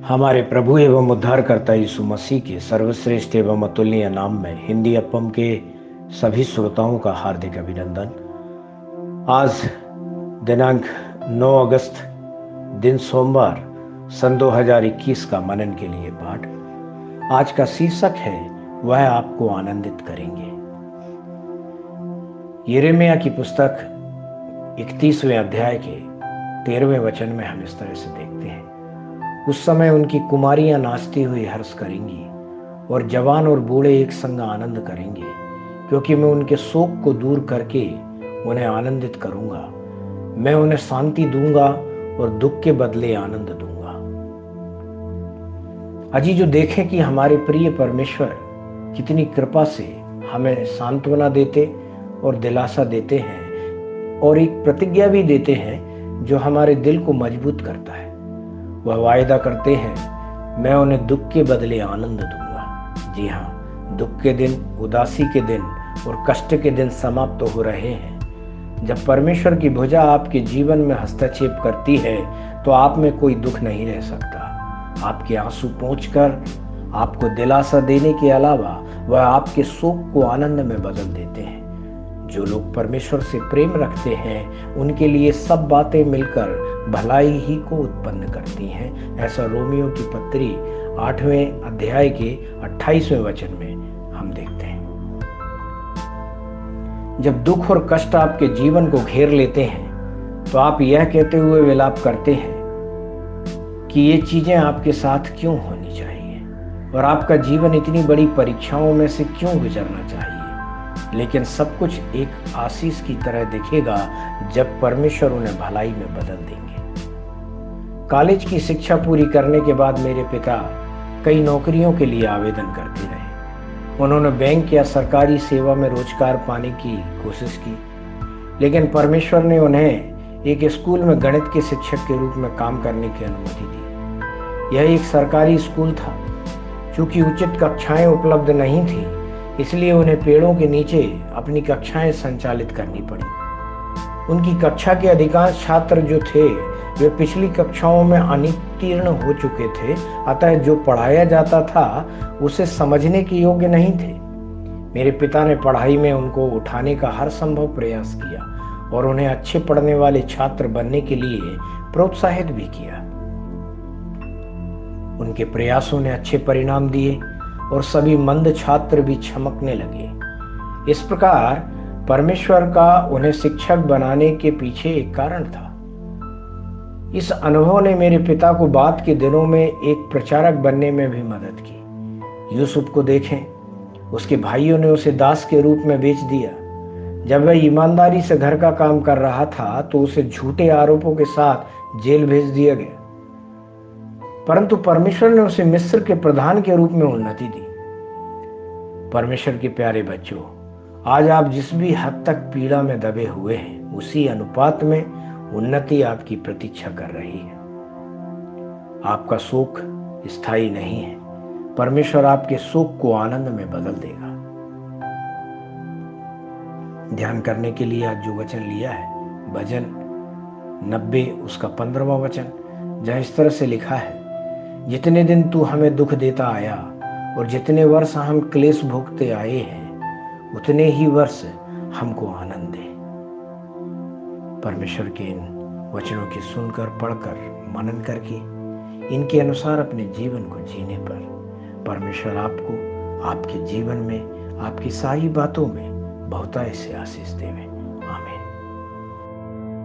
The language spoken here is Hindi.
हमारे प्रभु एवं उद्धारकर्ता यीशु मसीह के सर्वश्रेष्ठ एवं अतुलनीय नाम में हिंदी अपम के सभी श्रोताओं का हार्दिक अभिनंदन। आज दिनांक 9 अगस्त दिन सोमवार सन 2021 का मनन के लिए पाठ। आज का शीर्षक है वह आपको आनंदित करेंगे। यिर्मयाह की पुस्तक 31वें अध्याय के 13वें वचन में हम इस तरह से देखते हैं, उस समय उनकी कुमारियां नाचती हुई हर्ष करेंगी और जवान और बूढ़े एक संग आनंद करेंगे, क्योंकि मैं उनके शोक को दूर करके उन्हें आनंदित करूंगा। मैं उन्हें शांति दूंगा और दुख के बदले आनंद दूंगा। अजी जो देखें कि हमारे प्रिय परमेश्वर कितनी कृपा से हमें सांत्वना देते और दिलासा देते हैं और एक प्रतिज्ञा भी देते हैं जो हमारे दिल को मजबूत करता है। वह वायदा करते हैं, मैं उन्हें दुख के बदले आनंद दूंगा। जी हाँ, दुख के दिन, उदासी के दिन और कष्ट के दिन समाप्त हो रहे हैं। जब परमेश्वर की भुजा आपके जीवन में हस्तक्षेप करती है तो आप में कोई दुख नहीं रह सकता। आपके आंसू पोंछकर आपको दिलासा देने के अलावा वह आपके शोक को आनंद में बदल देते हैं। जो लोग परमेश्वर से प्रेम रखते हैं उनके लिए सब बातें मिलकर भलाई ही को उत्पन्न करती हैं। ऐसा रोमियो की पत्री 8वें अध्याय के 28वें वचन में हम देखते हैं। जब दुख और कष्ट आपके जीवन को घेर लेते हैं तो आप यह कहते हुए विलाप करते हैं कि ये चीजें आपके साथ क्यों होनी चाहिए और आपका जीवन इतनी बड़ी परीक्षाओं में से क्यों गुजरना चाहिए। लेकिन सब कुछ एक आशीष की तरह दिखेगा जब परमेश्वर उन्हें भलाई में बदल देंगे। कॉलेज की शिक्षा पूरी करने के बाद मेरे पिता कई नौकरियों के लिए आवेदन करते रहे। उन्होंने बैंक या सरकारी सेवा में रोजगार पाने की कोशिश की, लेकिन परमेश्वर ने उन्हें एक स्कूल में गणित के शिक्षक के रूप में काम करने की अनुमति दी। यह एक सरकारी स्कूल था। चूंकि उचित कक्षाएं उपलब्ध नहीं थी, इसलिए उन्हें पेड़ों के नीचे अपनी कक्षाएं संचालित करनी पड़ी। उनकी कक्षा के अधिकांश छात्र जो थे वे पिछली कक्षाओं में अनुत्तीर्ण हो चुके थे, अतः जो पढ़ाया जाता था उसे समझने के योग्य नहीं थे। मेरे पिता ने पढ़ाई में उनको उठाने का हर संभव प्रयास किया और उन्हें अच्छे पढ़ने वाले छात्र बनने के लिए प्रोत्साहित भी किया। उनके प्रयासों ने अच्छे परिणाम दिए और सभी मंद छात्र भी चमकने लगे। इस प्रकार परमेश्वर का उन्हें शिक्षक बनाने के पीछे एक कारण था। इस अनुभव ने मेरे पिता को बाद के दिनों में एक प्रचारक बनने में भी मदद की। यूसुफ को देखें, उसके भाइयों ने उसे दास के रूप में बेच दिया। जब वह ईमानदारी से घर का काम कर रहा था तो उसे झूठे आरोपों के साथ जेल भेज दिया गया, परंतु परमेश्वर ने उसे मिस्र के प्रधान के रूप में उन्नति दी। परमेश्वर के प्यारे बच्चों, आज आप जिस भी हद तक पीड़ा में दबे हुए हैं, उसी अनुपात में उन्नति आपकी प्रतीक्षा कर रही है। आपका शोक स्थायी नहीं है। परमेश्वर आपके शोक को आनंद में बदल देगा। ध्यान करने के लिए आज जो वचन लिया है, भजन 90 उसका 15वां वचन, जहाँ इस तरह से लिखा है, जितने दिन तू हमें दुख देता आया और जितने वर्ष हम क्लेश भोगते आए हैं, उतने ही वर्ष हमको आनंद दे। परमेश्वर के इन वचनों की सुनकर, पढ़कर, मनन करके इनके अनुसार अपने जीवन को जीने पर परमेश्वर आपको आपके जीवन में, आपकी सारी बातों में बहुतायत से आशीष देवे।